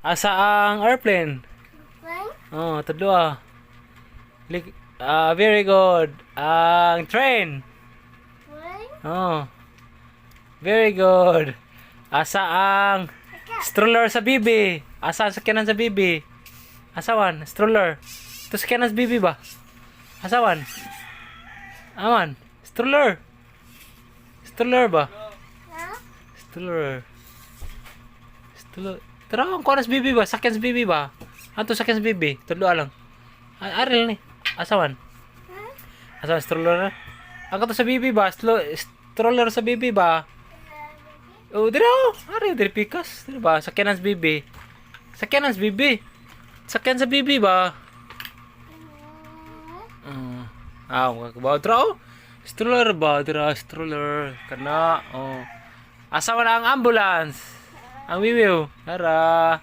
Asa ang airplane? Plane? Oh, tudlo. Very good. Ang train. Plane? Oh. Very good. Asa ang stroller sa bibi? Asa ang sakyanan sa bibi? Asawan, stroller. Ito sakyanan sa bibi ba? Asawan. Aman, stroller. Stroller ba? Ha? Stroller. Stroller. Tara, ang kuha na sa bibi ba? Sakyan sa bibi ba? Ano to sakyan sa bibi? Tudlo lang. Aril ni. Asawan. Ha? Asawan, stroller na. Ang kato sa bibi ba? Stroller sa bibi ba? Oh, dira oh. Ari, dira pikas. Dira ba? Sakyanan sa bibi. Sakyanan sa bibi. Sakyan sa bibi ba? Ba dira oh. Stroller ba? Dira stroller. Kana oh. Asa man ang ambulance? Ang bibi oh. Tara.